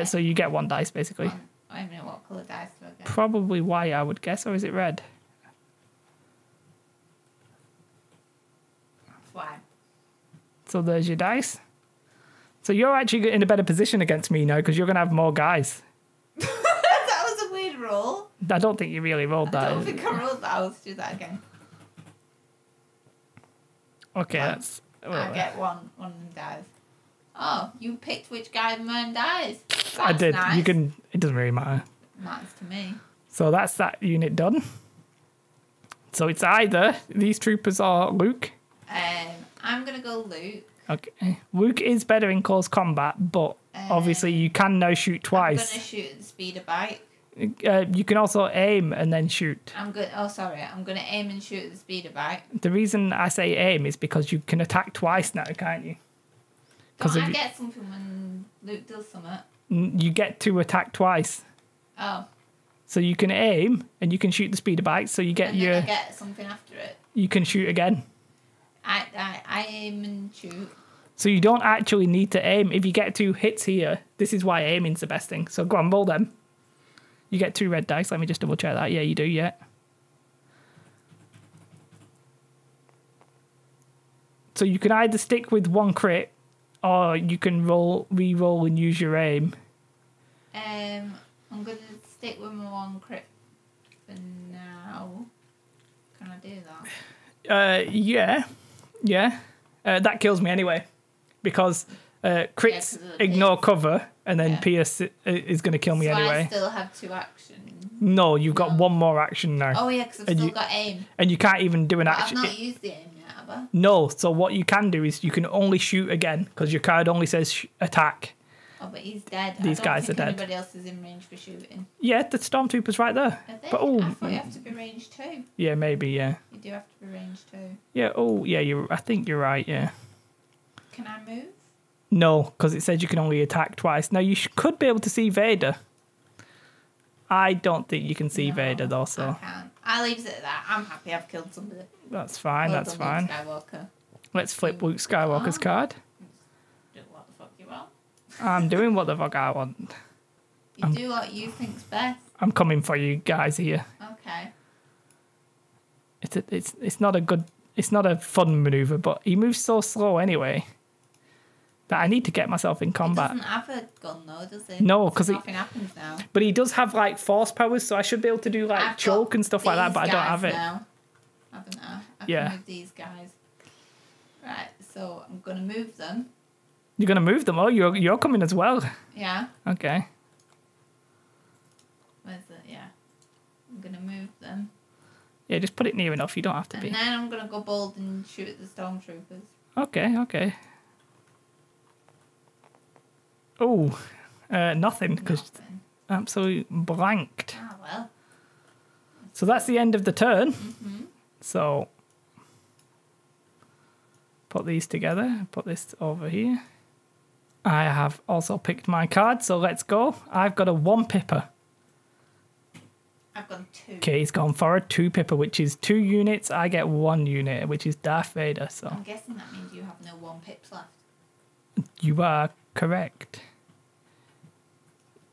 So you get 1 dice, basically. I don't even know what colour dice do I get. Probably white, I would guess, or is it red? Why? So there's your dice. So you're actually in a better position against me now because you're going to have more guys. That was a weird roll. I don't think you really rolled that. I don't think I rolled that. Let's do that again. Okay, that's... I get one of them dies. Oh, you picked which guy of mine dies. That's I did. Nice. You can... It doesn't really matter. Matters to me. So that's that unit done. So it's either these troopers or Luke. I'm going to go Luke. Okay. Luke is better in close combat, but obviously you can now shoot twice. I'm going to shoot at the speed of bike. You can also aim and then shoot. I'm going to aim and shoot at the speed of bike. The reason I say aim is because you can attack twice now, can't you? Don't I get something when Luke does something? You get to attack twice. Oh. So you can aim and you can shoot the speed of bike. So you get and then I get something after it. You can shoot again. I aim and shoot. So you don't actually need to aim. If you get 2 hits here, this is why aiming's the best thing. So go on, roll them. You get 2 red dice. Let me just double check that. Yeah, you do, yeah. So you can either stick with 1 crit or you can re-roll and use your aim. I'm going to stick with my 1 crit for now. Can I do that? Yeah. That kills me anyway. Because crits ignore cover and then Pierce is going to kill me anyway. I still have 2 actions. No, you've got 1 more action now. Oh, yeah, because I've still got aim. And you can't even do an action. I've not used the aim yet, have I? No, so what you can do is you can only shoot again because your card only says attack. Oh, but he's dead. These guys are dead. Anybody else is in range for shooting. Yeah, the stormtrooper's right there. Are they? But I thought you have to be range 2. Yeah, maybe, yeah. You do have to be range 2. Yeah, I think you're right, yeah. Can I move? No, because it says you can only attack twice. Now, you could be able to see Vader. I don't think you can see Vader, though, so... I can't. I'll leave it at that. I'm happy I've killed somebody. That's fine, Well that's done, fine. Luke Skywalker. Let's flip Luke Skywalker's card. Do what the fuck you want. I'm doing what the fuck I want. You do what you think's best. I'm coming for you guys here. Okay. It's not a good... It's not a fun maneuver, but he moves so slow anyway that I need to get myself in combat. He doesn't have a gun though, does he? No, because nothing happens now. But he does have like force powers, so I should be able to do like choke and stuff like that, but I don't have it. Now. I can move these guys. Right, so I'm gonna move them. You're gonna move them? Oh, you're coming as well. Yeah. Okay. Where's it? Yeah. I'm gonna move them. Yeah, just put it near enough. You don't have to be. And then I'm gonna go bold and shoot at the stormtroopers. Okay. Oh, nothing because absolutely blanked. Ah well. So that's the end of the turn. Mm-hmm. So put these together. Put this over here. I have also picked my card, so let's go. I've got a 1 pipper. I've got 2. Okay, he's gone for a 2 pipper, which is 2 units. I get 1 unit, which is Darth Vader. So I'm guessing that means you have no 1 pips left. You are correct.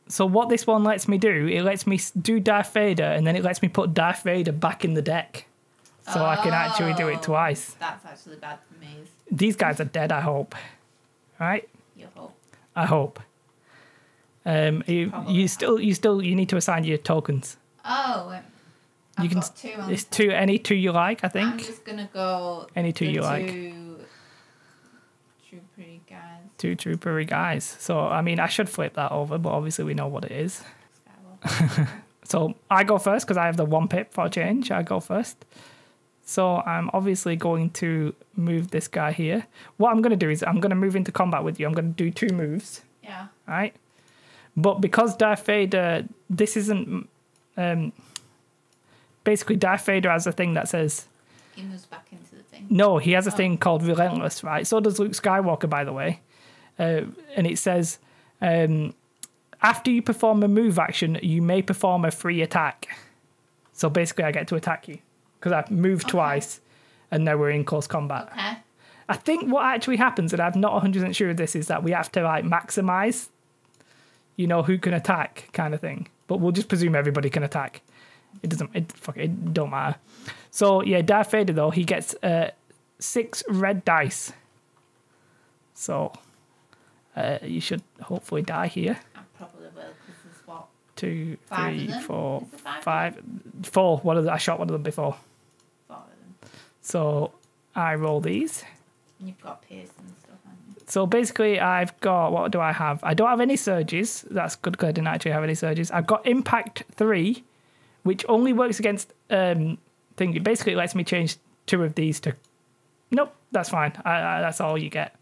So what this one lets me do, it lets me do Darth Vader, and then it lets me put Darth Vader back in the deck. So I can actually do it twice. That's actually bad for me. These guys are dead, I hope. Right? You hope. I hope. You need to assign your tokens. Oh, I've got 2 on It's 2, any 2 you like, I think. I'm just gonna go any 2 you like. 2 troopery guys. 2 troopery guys. So I mean, I should flip that over, but obviously we know what it is. So I go first because I have the 1 pip for a change. I go first. So I'm obviously going to move this guy here. What I'm going to do is I'm going to move into combat with you. I'm going to do 2 moves. Yeah. Right? But because Darth Vader, this isn't... basically, Darth Vader has a thing that says... He moves back into the thing. No, he has a thing called Relentless, right? So does Luke Skywalker, by the way. And it says, after you perform a move action, you may perform a free attack. So basically, I get to attack you. Because I've moved twice, and now we're in close combat. Okay. I think what actually happens, and I'm not 100% sure of this, is that we have to like maximize, you know, who can attack kind of thing. But we'll just presume everybody can attack. It don't matter. So yeah, Darth Vader though, he gets 6 red dice. So you should hopefully die here. I probably will, because there's what? 2, 3, 4, 5. 5, 4. I shot one of them before. 4 of them. So I roll these. And you've got Pierce and stuff, haven't you? So basically, I've got, what do I have? I don't have any surges. That's good because I didn't actually have any surges. I've got Impact 3, which only works against thing. It basically lets me change 2 of these to. Nope, that's fine. That's all you get.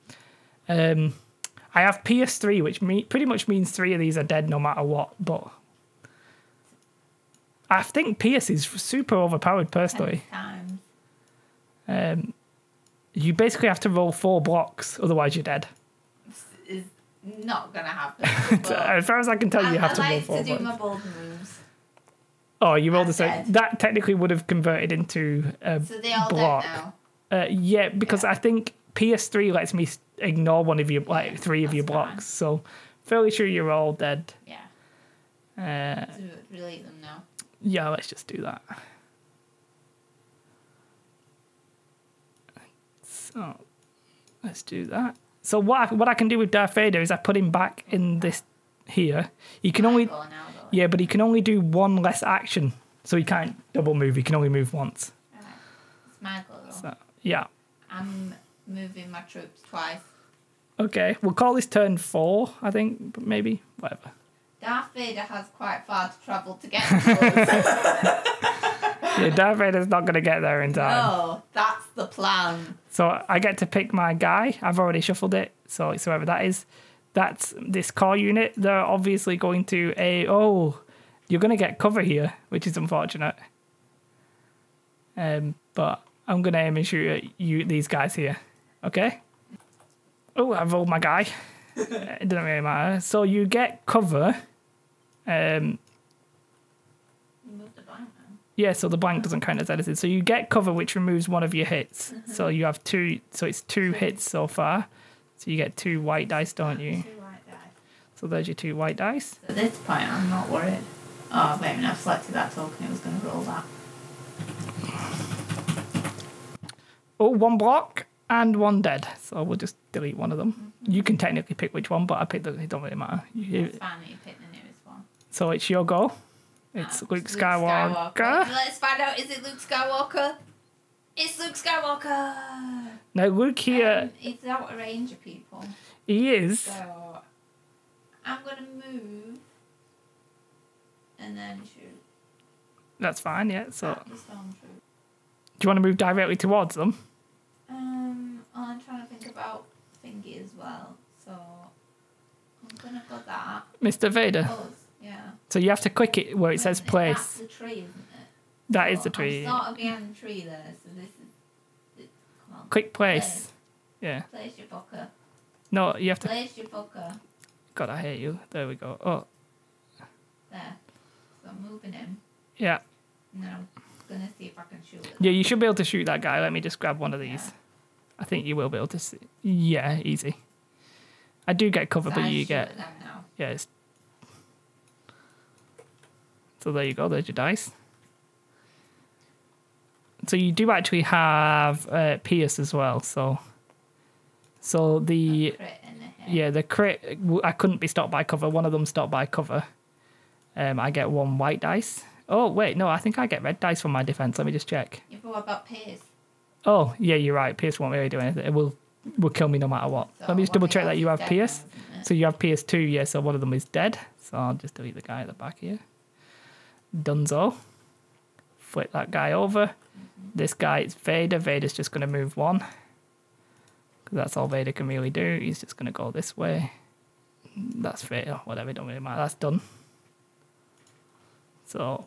I have Pierce 3, which pretty much means 3 of these are dead no matter what. But I think Pierce is super overpowered personally. 10 times. You basically have to roll 4 blocks, otherwise you're dead. Is not gonna happen. As far as I can tell, you have to roll 4 I like to do blocks. my bold moves. Oh, you rolled Dead. that technically would have converted into a So they all block. dead now. Yeah, because I think PS3 lets me ignore one of your 3 of your that's blocks. fine. So fairly sure you're all dead. Yeah. So relate them now. Yeah, let's just do that. So let's do that. So what I can do with Darth Vader is I put him back in this here. He can only Go now, though. yeah, but he can only do 1 less action, so he can't double move. He can only move once. Alright. It's my go though. So yeah. I'm moving my troops twice. Okay, we'll call this turn 4, I think, but maybe whatever. Darth Vader has quite far to travel to get to Yeah, Darth Vader's not going to get there in time. No, that's the plan. So I get to pick my guy. I've already shuffled it. So it's whoever that is. That's this core unit. They're obviously going to you're going to get cover here, which is unfortunate. But I'm going to aim and shoot at these guys here. Okay? Oh, I've rolled my guy. It doesn't really matter. So you get cover. You moved the blank now. Yeah, so the blank doesn't count as anything. So you get cover, which removes one of your hits. So you have 2. So it's 2 hits so far. So you get 2 white dice, don't you? 2 white dice. So there's your 2 white dice. At this point, I'm not worried. Oh, wait a minute, I've selected that token. It was going to roll that. Oh, 1 block and 1 dead. So we'll just delete one of them. You can technically pick which one, but I picked it don't really matter. It's fine that you picked the nearest one. So it's your go. It's Luke Skywalker. Let's find out, is it Luke Skywalker? It's Luke Skywalker! Now Luke here, He's out of range of people. he is. So, I'm going to move and then shoot. That's fine, yeah. So At the stormtrooper. do you want to move directly towards them? I'm trying to think about thingy as well. So, I'm going to go that. Mr. Vader. Pause, yeah. So you have to click it where it says That's place. the tree, isn't it? That is So the tree. I'm sort of behind the tree there, so this is... Come on. Click place. Yeah. Place your fucker. No, you have to... Place your fucker. God, I hate you. There we go. Oh, There. So I'm moving him. yeah. And then I'm going to see if I can shoot it. Yeah, you should be able to shoot that guy. Let me just grab one of these. Yeah. I think you will be able to see. Yeah, easy. I do get cover, So but I you shoot get... at them now. Yeah. So there you go. There's your dice. So you do actually have Pierce as well. So the... Crit in the head. Yeah, the crit, I couldn't be stopped by cover. One of them stopped by cover. I get 1 white dice. Oh, wait, no, I think I get red dice for my defense. Let me just check. Yeah, but what about Pierce? Oh, yeah, you're right. Pierce won't really do anything. It will kill me no matter what. So Let me just one double of check that yours you is have dead Pierce. now, isn't it? So you have Pierce 2, yeah, so one of them is dead. So I'll just delete the guy at the back here. Dunzo. flip that guy over. This guy is Vader. Vader's just going to move 1. Because that's all Vader can really do. He's just going to go this way. That's Vader. Whatever, don't really matter. That's done. So,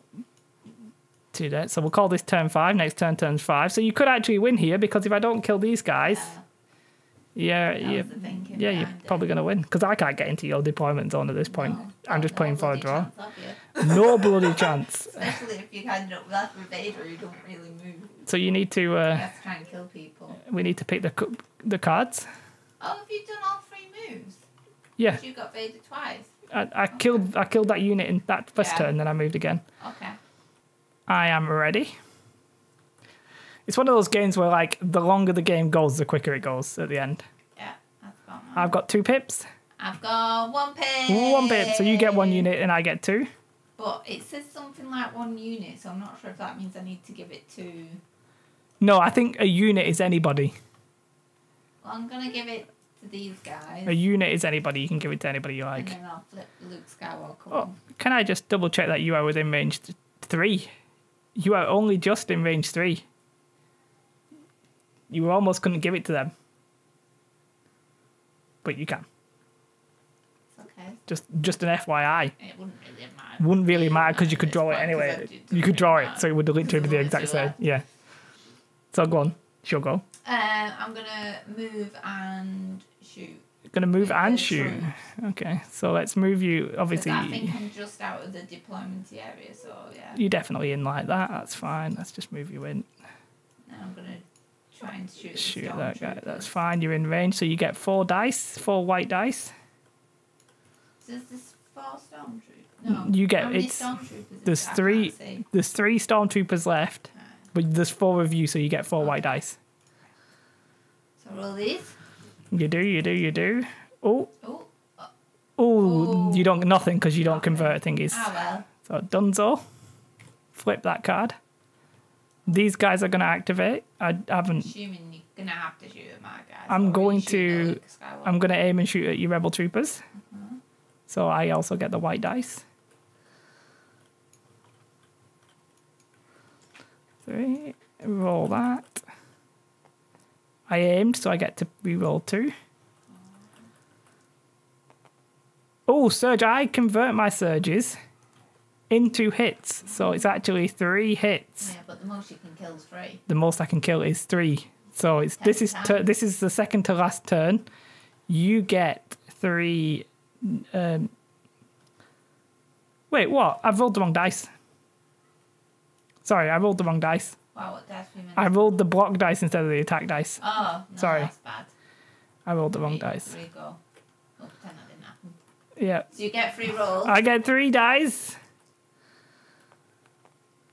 2 dead. So we'll call this turn 5. Next turn, turn 5. So you could actually win here, because if I don't kill these guys... you're probably going to win. Because I can't get into your deployment zone at this point. No, I'm just playing for a draw. Chance, No bloody chance. Especially if you end up left with Vader, you don't really move. So you need to... You have to try and kill people. we need to pick the cards. Oh, have you done all 3 moves? Yeah. You got Vader twice. I killed that unit in that first turn, then I moved again. Okay. I am ready. It's one of those games where, like, the longer the game goes, the quicker it goes at the end. Yeah, I've got mine. I've got 2 pips. I've got 1 pip. 1 pip, so you get 1 unit and I get 2. But it says something like 1 unit, so I'm not sure if that means I need to give it to... No, I think a unit is anybody. Well, I'm going to give it to these guys. A unit is anybody. You can give it to anybody you like. And then I'll flip Luke Skywalker. Oh, can I just double check that you are within range 3? You are only just in range 3. You almost couldn't give it to them. But you can. It's okay. Just an FYI. It wouldn't really matter. Wouldn't really matter because you could draw it anyway. You could draw it, so it would literally be the exact same. Yeah. So go on. She'll go. I'm going to move and shoot. Gonna move and shoot. Okay, so let's move you. Obviously, I think I'm just out of the deployment area, so yeah. You're definitely in like that. That's fine. Let's just move you in. Now I'm gonna try and shoot. Shoot that guy. That's fine. You're in range, so you get 4 dice, 4 white dice. So is this 4 stormtroopers? No. You get how many it's. stormtroopers There's is that? 3. I can't see. There's 3 stormtroopers left, but there's 4 of you, so you get 4 white dice. So roll these. You do. Oh. Oh. Oh, you don't nothing because you don't convert thingies. Ah So well. Dunzo. Flip that card. These guys are going to activate. I haven't. Assuming you're gonna have to shoot at my guys. I'm or going you shoot at to. Luke Skywalker. I'm going to aim and shoot at your rebel troopers. So I also get the white dice. 3. Roll that. I aimed, so I get to re-roll 2. Oh, surge. I convert my surges into hits. So it's actually 3 hits. Yeah, but the most you can kill is 3. The most I can kill is 3. So it's this is the second to last turn. You get 3. Wait, what? I've rolled the wrong dice. Sorry, I rolled the wrong dice. Wow, what dice we meant? I rolled the block dice instead of the attack dice. Oh, no, Sorry. that's bad. I rolled the wrong dice. There you go. Oh, pretend that didn't happen. Yeah. So you get 3 rolls. I get 3 dice.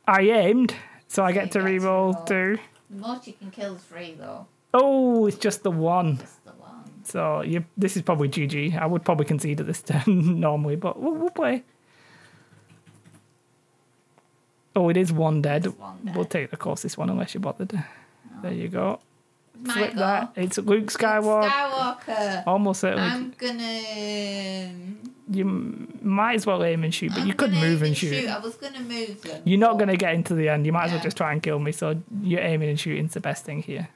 I aimed, so I get to re-roll 2. The most you can kill is 3, though. Oh, it's just the 1. Just the 1. So this is probably GG. I would probably concede at this turn normally, but we'll play. Oh, it is 1 dead. It's 1 dead. We'll take the closest one unless you're bothered. There you go. Might Flip go. that. It's Luke Skywalker. Skywalker. Almost certainly. I'm gonna. You might as well aim and shoot, but you could move and shoot. I was gonna move them. You're not going to get into the end. You might as well Yeah. just try and kill me. So you're aiming and shooting's the best thing here.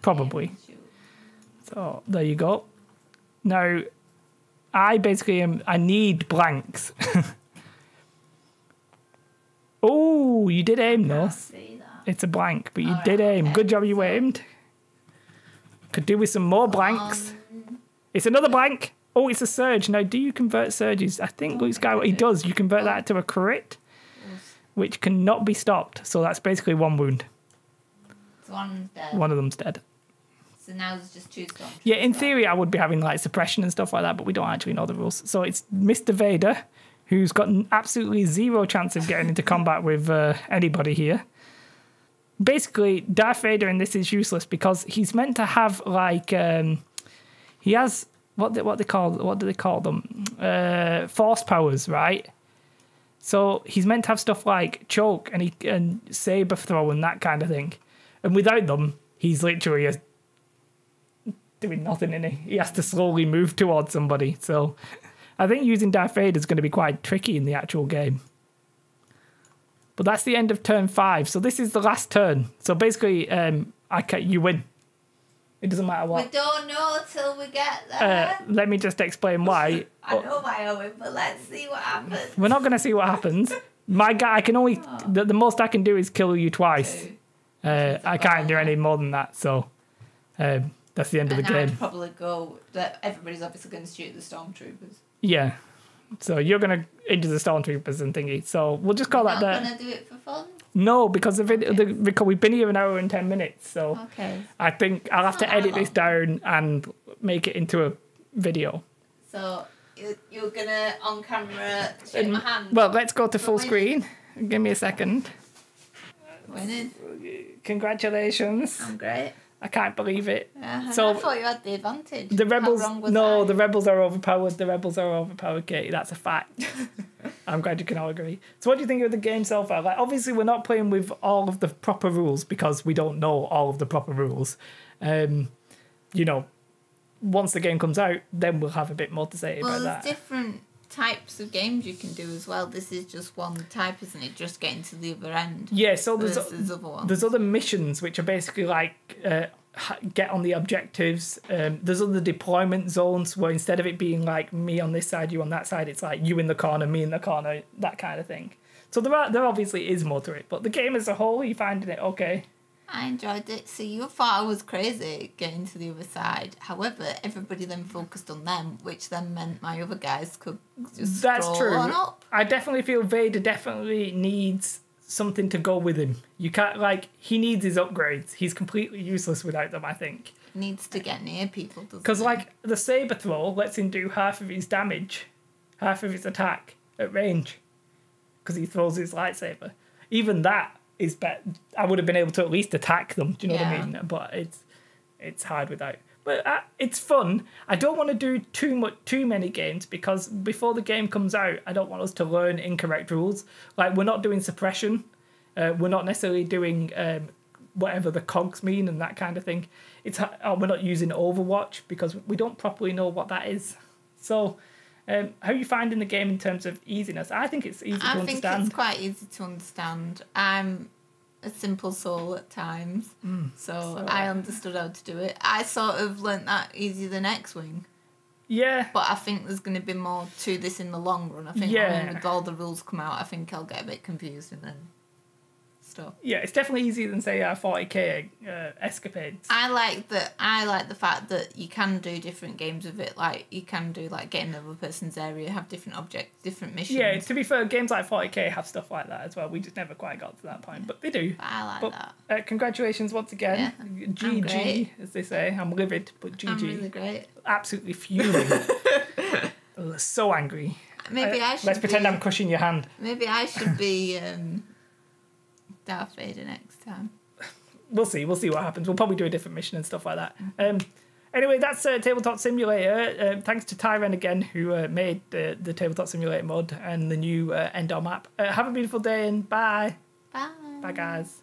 Probably. Aim and shoot. So there you go. Now, I basically I need blanks. Oh, you did aim though. Can't see that. It's a blank, but you Alright, did aim. okay. Good job you aimed. Could do with some more blanks. It's another blank. Oh, it's a surge. Now, do you convert surges? I think Luke Skywalker, he does. You convert that to a crit, which cannot be stopped. So that's basically 1 wound. So one's dead. One of them's dead. So now there's just 2 stormtroopers. Yeah, in theory, I would be having like suppression and stuff like that, but we don't actually know the rules. So it's Mr. Vader, who's got absolutely 0 chance of getting into combat with anybody here. Basically, Darth Vader in this is useless because he's meant to have like he has what do they call them? Force powers, right? So he's meant to have stuff like choke and saber throw and that kind of thing. And without them, he's literally doing nothing, in it. He has to slowly move towards somebody. So I think using Darth Vader is going to be quite tricky in the actual game. But that's the end of turn 5. So this is the last turn. So basically, you win. It doesn't matter what. We don't know till we get there. Let me just explain why. I know why I win, but let's see what happens. We're not going to see what happens. My guy, I can only... The most I can do is kill you twice. I can't do any more than that, so... that's the end of the game. I'd probably go... Everybody's obviously going to shoot the stormtroopers. Yeah. So you're going to into the stormtroopers and thingy. So we'll just call that there. Not going to do it for fun? No, because because we've been here an hour and 10 minutes. So I think I'll have to edit this down and make it into a video. So you're going to, on camera, shake my hand? Well, let's go to full screen. Give me a second. Winning. Congratulations. I'm great. I can't believe it. So I thought you had the advantage. The rebels, How wrong was no, I? the rebels are overpowered. The rebels are overpowered, Katie. That's a fact. I'm glad you can all agree. So what do you think of the game so far? Like, obviously, we're not playing with all of the proper rules because we don't know all of the proper rules. You know, once the game comes out, then we'll have a bit more to say about that. Well, there's different types of games you can do as well. This is just one type, isn't it? Just getting to the other end. Yeah, so there's other ones. There's other missions which are basically like get on the objectives. There's other deployment zones where instead of it being like me on this side, you on that side, it's like you in the corner, me in the corner, that kind of thing. So there obviously is more to it, but the game as a whole, are you finding it okay? I enjoyed it. So you thought I was crazy getting to the other side. However, everybody then focused on them, which then meant my other guys could just stroll on up. I definitely feel Vader definitely needs something to go with him. You can't, like, he needs his upgrades. He's completely useless without them, I think. Needs to get near people, doesn't he? Because, like, the saber throw lets him do half of his damage, half of his attack at range. Because he throws his lightsaber. Even that is better. I would have been able to at least attack them. Do you know what I mean? But it's hard without. But it's fun. I don't want to do too many games because before the game comes out, I don't want us to learn incorrect rules. Like, we're not doing suppression. We're not necessarily doing whatever the cogs mean and that kind of thing. We're not using Overwatch because we don't properly know what that is. So, how are you finding the game in terms of easiness? I think it's easy to understand. I think it's quite easy to understand. I'm a simple soul at times, so I understood how to do it. I sort of learnt that easier than X-Wing. Yeah. But I think there's going to be more to this in the long run. I think when all the rules come out, I think I'll get a bit confused and then stuff. Yeah, it's definitely easier than, say, 40k escapades. I like the fact that you can do different games with it. Like, you can do, like, get in the other person's area, have different objects, different missions. Yeah, to be fair, games like 40k have stuff like that as well. We just never quite got to that point, but they do. But I like that. Congratulations once again. Yeah, GG, as they say. I'm livid, but GG. I'm really great. Absolutely fuming. So angry. Maybe I should Let's pretend I'm crushing your hand. Maybe I should be Darth Vader next time. We'll see what happens. We'll probably do a different mission and stuff like that. Anyway, that's Tabletop Simulator. Thanks to Tyren again, who made the Tabletop Simulator mod and the new Endor map. Have a beautiful day and bye. Bye. Bye, guys.